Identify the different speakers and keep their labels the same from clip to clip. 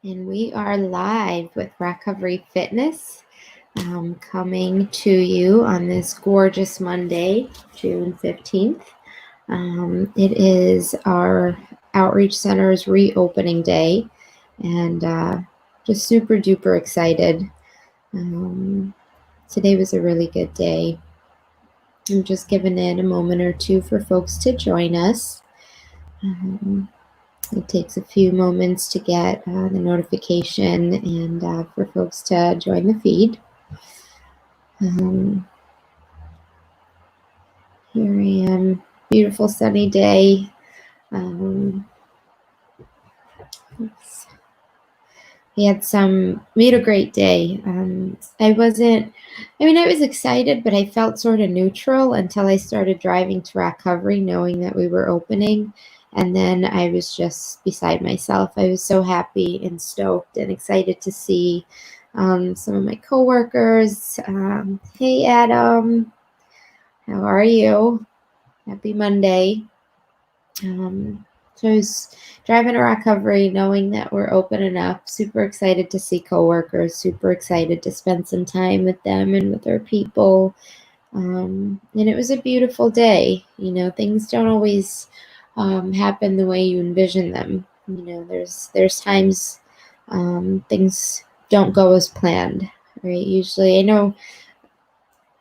Speaker 1: And we are live with Recovery Fitness, coming to you on this gorgeous Monday, June 15th. It is our Outreach Center's reopening day, and just super duper excited. Today was a really good day. I'm just giving it a moment or two for folks to join us. It takes a few moments to get the notification and for folks to join the feed. Here I am, beautiful sunny day. We had a great day. I was excited, but I felt sort of neutral until I started driving to Recovery, knowing that we were opening. And then I was just beside myself. I was so happy and stoked and excited to see some of my coworkers. Hey, Adam, how are you? Happy Monday. So I was driving to Recovery, knowing that we're opening up, super excited to see coworkers, super excited to spend some time with them and with our people. And it was a beautiful day. You know, things don't always happen the way you envision them. You know, there's times things don't go as planned, right? Usually, I know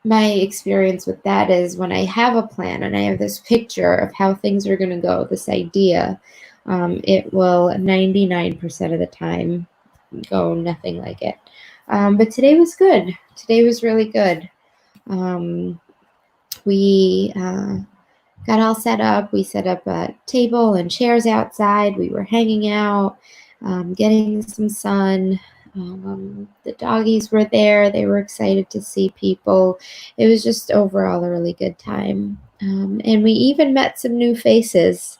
Speaker 1: my experience with that is when I have a plan and I have this picture of how things are going to go, this idea, it will 99% of the time go nothing like it. But today was good. Today was really good. We got all set up. We set up a table and chairs outside. We were hanging out, getting some sun. The doggies were there. They were excited to see people. It was just overall a really good time. And we even met some new faces,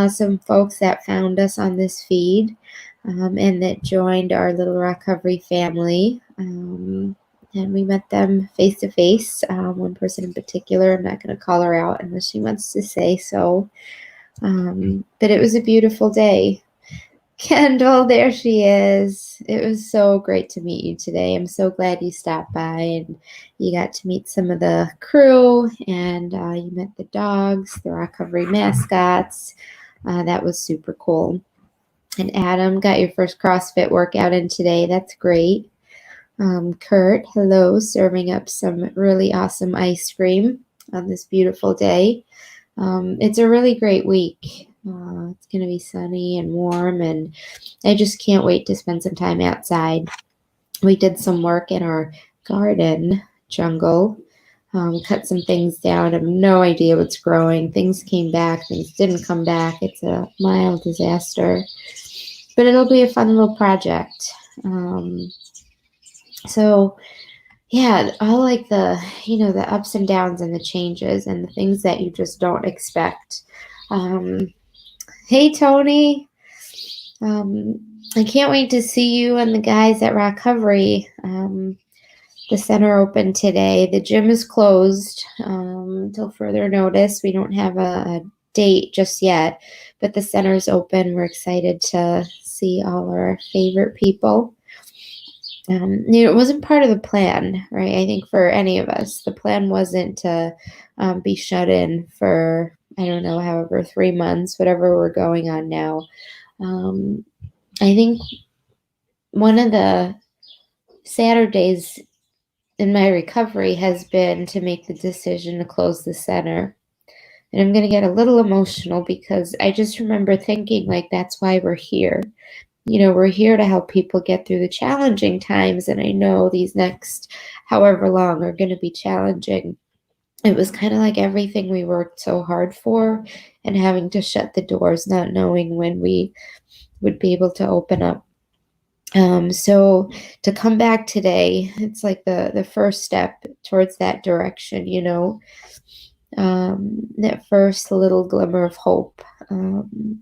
Speaker 1: some folks that found us on this feed and that joined our little Recovery family. And we met them face to face. One person in particular, I'm not going to call her out unless she wants to say so. But it was a beautiful day. Kendall, there she is. It was so great to meet you today. I'm so glad you stopped by and you got to meet some of the crew and you met the dogs, the Recovery mascots. That was super cool. And Adam, got your first CrossFit workout in today. That's great. Kurt, hello, serving up some really awesome ice cream on this beautiful day. It's a really great week. It's going to be sunny and warm, and I just can't wait to spend some time outside. We did some work in our garden jungle, cut some things down. I have no idea what's growing. Things came back, things didn't come back. It's a mild disaster, but it'll be a fun little project. So yeah, all like the ups and downs and the changes and the things that you just don't expect. Hey, Tony. I can't wait to see you and the guys at Recovery. The center opened today. The gym is closed until further notice. We don't have a date just yet, but the center's open. We're excited to see all our favorite people. It wasn't part of the plan, right? I think for any of us, the plan wasn't to be shut in for, I don't know, however, 3 months, whatever we're going on now. I think one of the Saturdays in my recovery has been to make the decision to close the center. And I'm going to get a little emotional because I just remember thinking like, that's why we're here. You know, we're here to help people get through the challenging times. And I know these next however long are going to be challenging. It was kind of like everything we worked so hard for and having to shut the doors, not knowing when we would be able to open up. So to come back today, it's like the first step towards that direction, you know, that first little glimmer of hope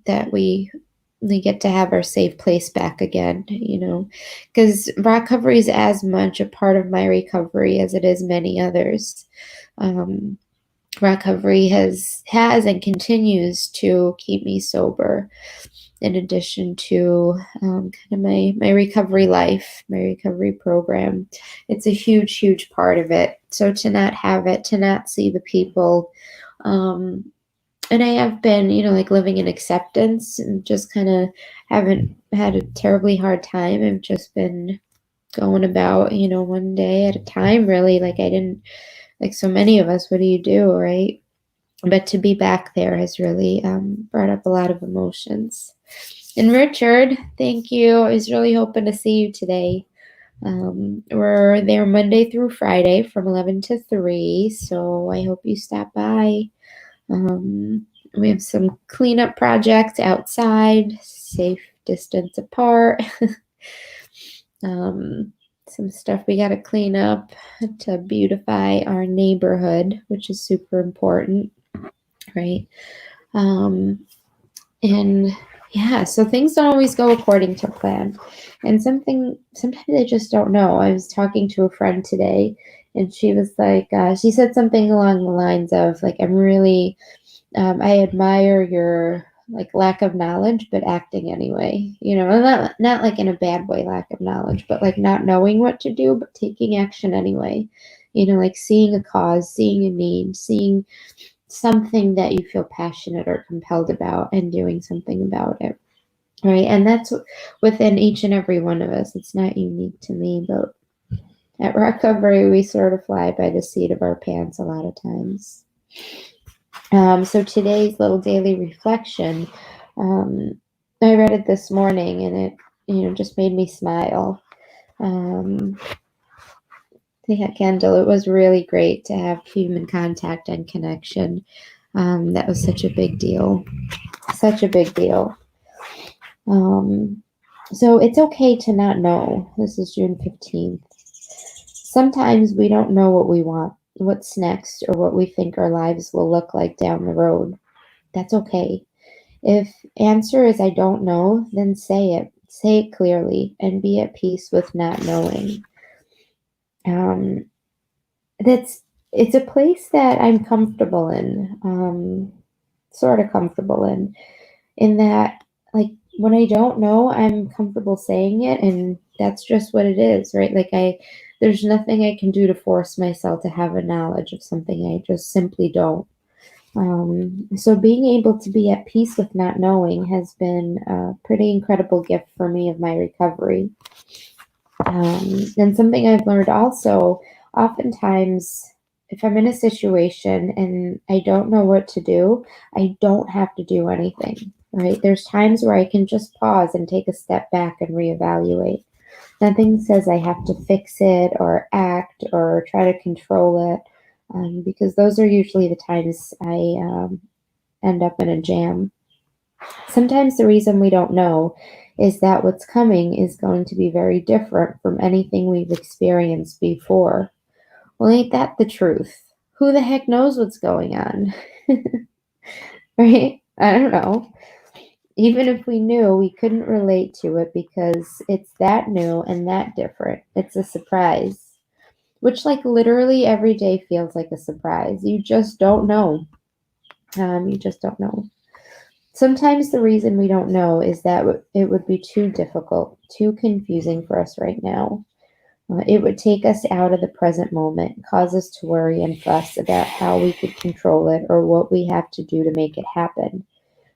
Speaker 1: that we get to have our safe place back again, you know, because recovery is as much a part of my recovery as it is many others. recovery has and continues to keep me sober, in addition to kind of my recovery life, my recovery program. It's a huge part of it. So to not have it, to not see the people, and I have been, like living in acceptance and just kind of haven't had a terribly hard time. I've just been going about, one day at a time, really. Like I didn't, like so many of us, what do you do, right? But to be back there has really brought up a lot of emotions. And Richard, thank you. I was really hoping to see you today. We're there Monday through Friday from 11 to 3, so I hope you stop by. We have some cleanup projects outside, safe distance apart. Some stuff we got to clean up to beautify our neighborhood, which is super important, right? And yeah, so things don't always go according to plan. And sometimes I just don't know. I was talking to a friend today, and she was like, she said something along the lines of, like, I'm really, I admire your like lack of knowledge, but acting anyway. Not like in a bad way, lack of knowledge, but like not knowing what to do, but taking action anyway. Like seeing a cause, seeing a need, seeing something that you feel passionate or compelled about and doing something about it, right? And that's within each and every one of us. It's not unique to me, but at recovery we sort of fly by the seat of our pants a lot of times. So today's little daily reflection, I read it this morning, and it just made me smile. Yeah, Kendall, it was really great to have human contact and connection. That was such a big deal. Such a big deal. So it's okay to not know. This is June 15th. Sometimes we don't know what we want, what's next, or what we think our lives will look like down the road. That's okay. If answer is I don't know, then say it. Say it clearly and be at peace with not knowing. It's a place that I'm comfortable in, sort of comfortable in that, like, when I don't know, I'm comfortable saying it, and that's just what it is, right? Like there's nothing I can do to force myself to have a knowledge of something I just simply don't. So being able to be at peace with not knowing has been a pretty incredible gift for me of my recovery. And something I've learned also, oftentimes, if I'm in a situation and I don't know what to do, I don't have to do anything, right? There's times where I can just pause and take a step back and reevaluate. Nothing says I have to fix it or act or try to control it, because those are usually the times I end up in a jam. Sometimes the reason we don't know is that what's coming is going to be very different from anything we've experienced before. Well, ain't that the truth? Who the heck knows what's going on? Right? I don't know. Even if we knew, we couldn't relate to it because it's that new and that different. It's a surprise, which, like, literally every day feels like a surprise. You just don't know. You just don't know. Sometimes the reason we don't know is that it would be too difficult, too confusing for us right now. It would take us out of the present moment, cause us to worry and fuss about how we could control it or what we have to do to make it happen.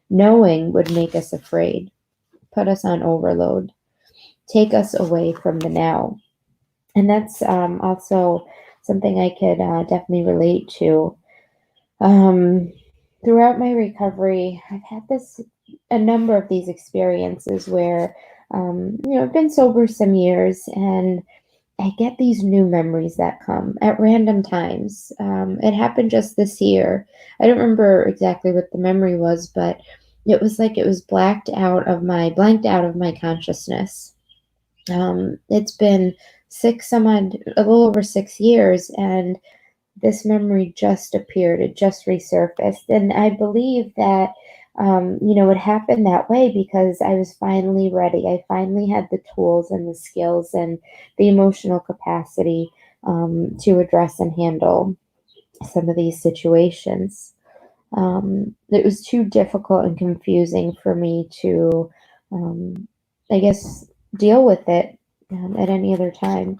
Speaker 1: Knowing would make us afraid, put us on overload, take us away from the now. And that's also something I could definitely relate to. Throughout my recovery, I've had a number of these experiences where, I've been sober some years, and I get these new memories that come at random times. It happened just this year. I don't remember exactly what the memory was, but it was like it was blanked out of my consciousness. It's been a little over 6 years, and this memory just appeared. It just resurfaced. And I believe that, it happened that way because I was finally ready. I finally had the tools and the skills and the emotional capacity to address and handle some of these situations. It was too difficult and confusing for me to, I guess, deal with it at any other time.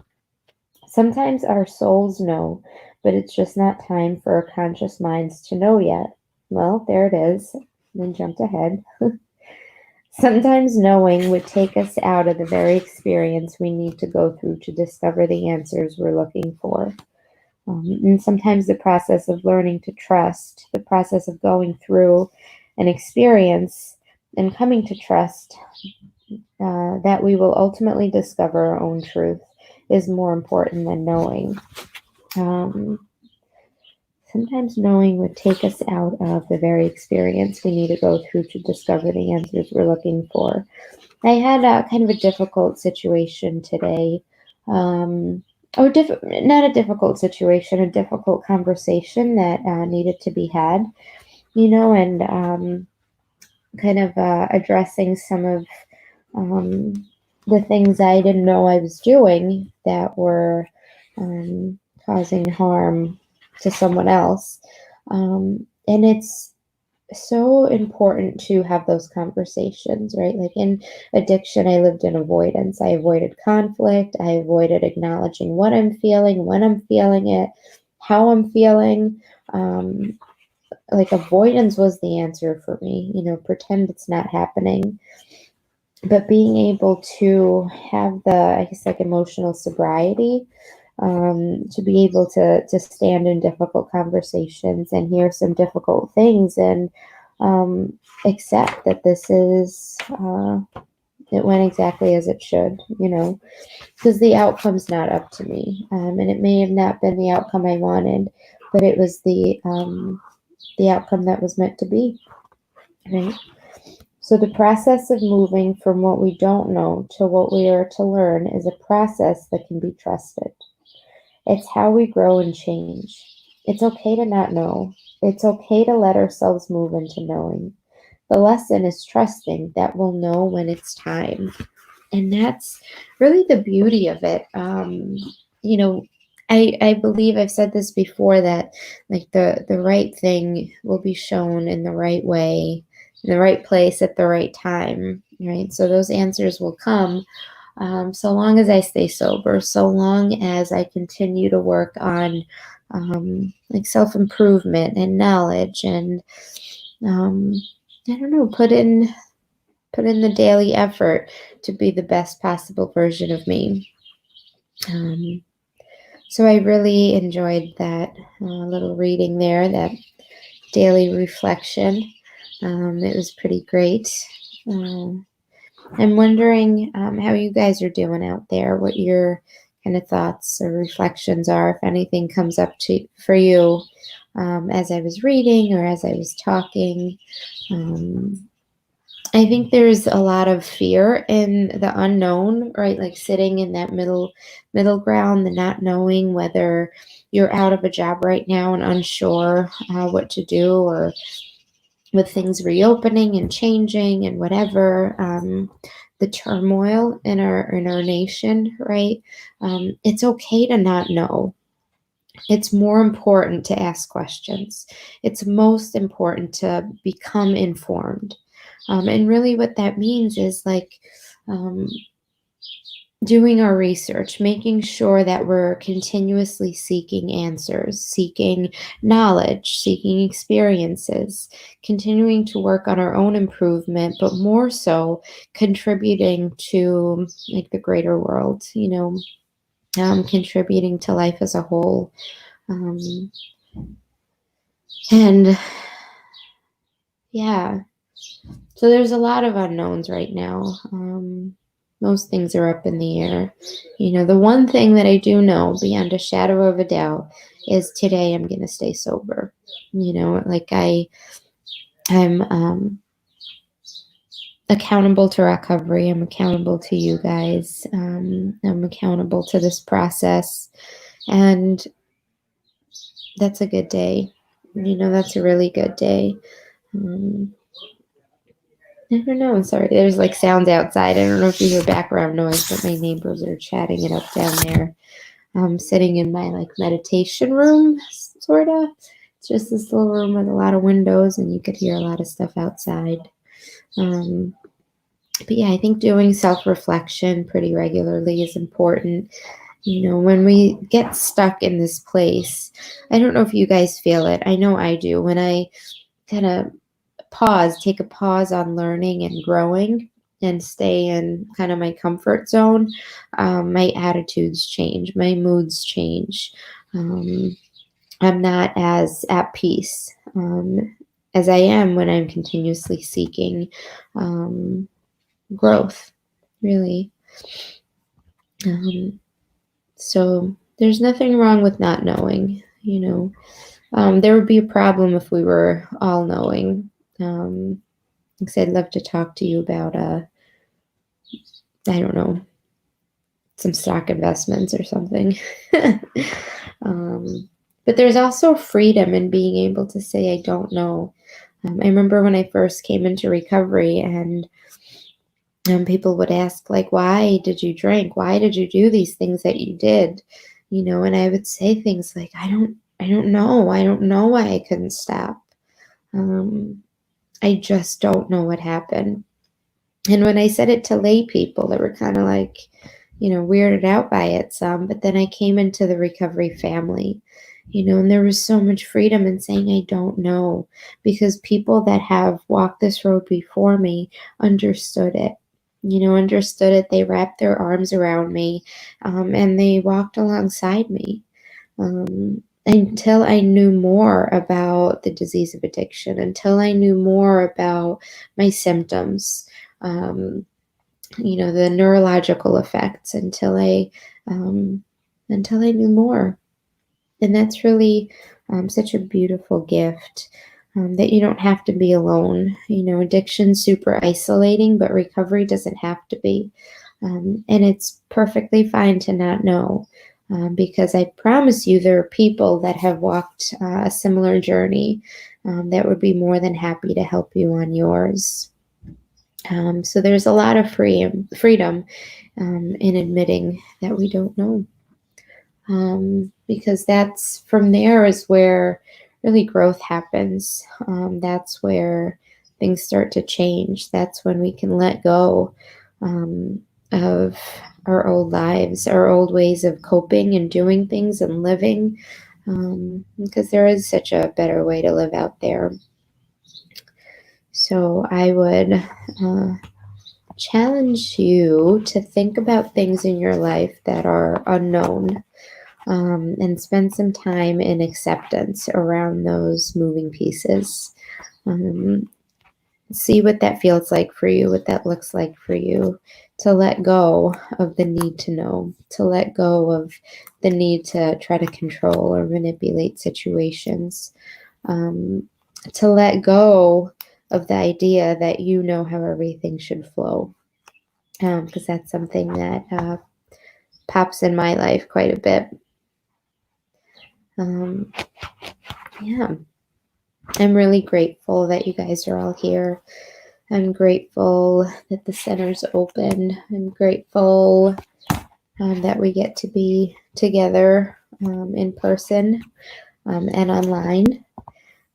Speaker 1: Sometimes our souls know, but it's just not time for our conscious minds to know yet. Well, there it is. Then jumped ahead. Sometimes knowing would take us out of the very experience we need to go through to discover the answers we're looking for. And sometimes the process of learning to trust, the process of going through an experience and coming to trust that we will ultimately discover our own truth is more important than knowing. Sometimes knowing would take us out of the very experience we need to go through to discover the answers we're looking for. I had kind of a difficult situation today. Not a difficult situation, a difficult conversation that needed to be had, and kind of addressing some of the things I didn't know I was doing that were causing harm to someone else. And it's so important to have those conversations, right? Like in addiction, I lived in avoidance. I avoided conflict. I avoided acknowledging what I'm feeling, when I'm feeling it, how I'm feeling. Like avoidance was the answer for me, pretend it's not happening. But being able to have the, I guess, like emotional sobriety, to be able to stand in difficult conversations and hear some difficult things and accept that this is, it went exactly as it should, because the outcome's not up to me. And it may have not been the outcome I wanted, but it was the outcome that was meant to be, right? So the process of moving from what we don't know to what we are to learn is a process that can be trusted. It's how we grow and change. It's okay to not know. It's okay to let ourselves move into knowing. The lesson is trusting that we'll know when it's time. And that's really the beauty of it. I believe I've said this before, that like the right thing will be shown in the right way, in the right place at the right time, right? So those answers will come, so long as I stay sober, so long as I continue to work on like self-improvement and knowledge, and I don't know, put in the daily effort to be the best possible version of me. So I really enjoyed that little reading there, that daily reflection. It was pretty great. I'm wondering how you guys are doing out there, what your kind of thoughts or reflections are, if anything comes up for you as I was reading or as I was talking. I think there's a lot of fear in the unknown, right? Like sitting in that middle ground, the not knowing whether you're out of a job right now and unsure what to do, or with things reopening and changing and whatever, the turmoil in our nation, right? It's okay to not know. It's more important to ask questions. It's most important to become informed. And really what that means is like doing our research, making sure that we're continuously seeking answers, seeking knowledge, seeking experiences, continuing to work on our own improvement, but more so contributing to like the greater world, contributing to life as a whole. And yeah, so there's a lot of unknowns right now. Most things are up in the air. The one thing that I do know beyond a shadow of a doubt is today I'm going to stay sober. Like I'm accountable to recovery. I'm accountable to you guys. I'm accountable to this process. And that's a good day. That's a really good day. I don't know. Sorry, there's like sounds outside. I don't know if you hear background noise, but my neighbors are chatting it up down there. sitting in my like meditation room, sort of. It's just this little room with a lot of windows, and you could hear a lot of stuff outside. But yeah, I think doing self-reflection pretty regularly is important. When we get stuck in this place, I don't know if you guys feel it. I know I do. When I kind of take a pause on learning and growing and stay in kind of my comfort zone, my attitudes change, my moods change. I'm not as at peace as I am when I'm continuously seeking growth, really. So there's nothing wrong with not knowing, there would be a problem if we were all knowing. Because I'd love to talk to you about, I don't know, some stock investments or something. But there's also freedom in being able to say, I don't know. I remember when I first came into recovery, and people would ask, like, why did you drink? Why did you do these things that you did? And I would say things like, I don't know. I don't know why I couldn't stop. I just don't know what happened. And when I said it to lay people, they were kind of like, weirded out by it some. But then I came into the recovery family, and there was so much freedom in saying, I don't know, because people that have walked this road before me understood it. Understood it. They wrapped their arms around me, and they walked alongside me until I knew more about the disease of addiction, until I knew more about my symptoms, the neurological effects, until I knew more. And that's really such a beautiful gift. That you don't have to be alone. Addiction's super isolating, but recovery doesn't have to be. And it's perfectly fine to not know, because I promise you there are people that have walked a similar journey that would be more than happy to help you on yours. So there's a lot of freedom in admitting that we don't know. Because that's from there is where really growth happens. That's where things start to change. That's when we can let go of our old lives, our old ways of coping and doing things and living, because there is such a better way to live out there. So I would challenge you to think about things in your life that are unknown. And spend some time in acceptance around those moving pieces. See what that feels like for you, what that looks like for you, to let go of the need to know, to let go of the need to try to control or manipulate situations, to let go of the idea that you know how everything should flow, because that's something that pops in my life quite a bit. Yeah, I'm really grateful that you guys are all here. I'm grateful that the center's open. I'm grateful that we get to be together in person and online.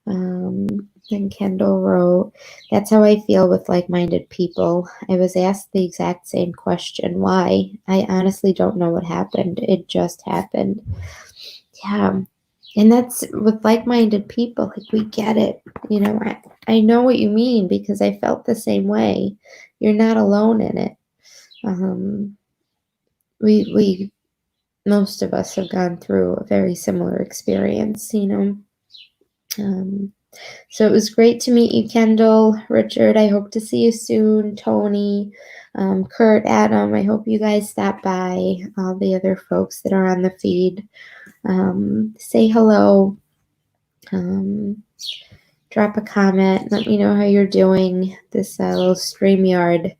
Speaker 1: And Kendall wrote, that's how I feel with like-minded people. I was asked the exact same question. Why? I honestly don't know what happened. It just happened. Yeah. And that's with like-minded people. Like, we get it. I know what you mean because I felt the same way. You're not alone in it. We most of us have gone through a very similar experience, So it was great to meet you, Kendall. Richard, I hope to see you soon. Tony, Kurt, Adam, I hope you guys stop by. All the other folks that are on the feed. Say hello. Drop a comment. Let me know how you're doing. This little StreamYard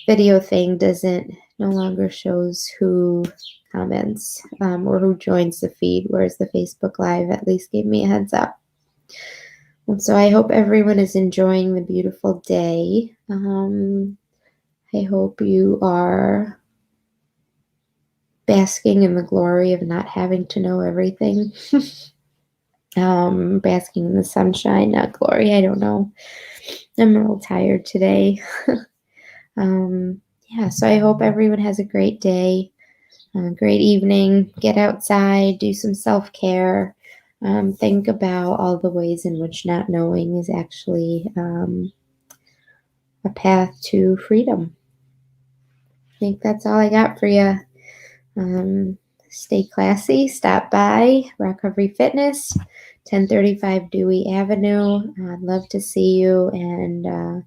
Speaker 1: video thing no longer shows who comments or who joins the feed, whereas the Facebook Live at least gave me a heads up. And so I hope everyone is enjoying the beautiful day. I hope you are basking in the glory of not having to know everything. Basking in the sunshine, not glory. I don't know. I'm a little tired today. Yeah, so I hope everyone has a great day, great evening. Get outside, do some self-care. Think about all the ways in which not knowing is actually a path to freedom. I think that's all I got for you. Stay classy. Stop by Recovery Fitness, 1035 Dewey Avenue. I'd love to see you, and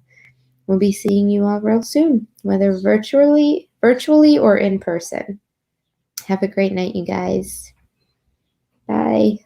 Speaker 1: we'll be seeing you all real soon, whether virtually or in person. Have a great night, you guys. Bye.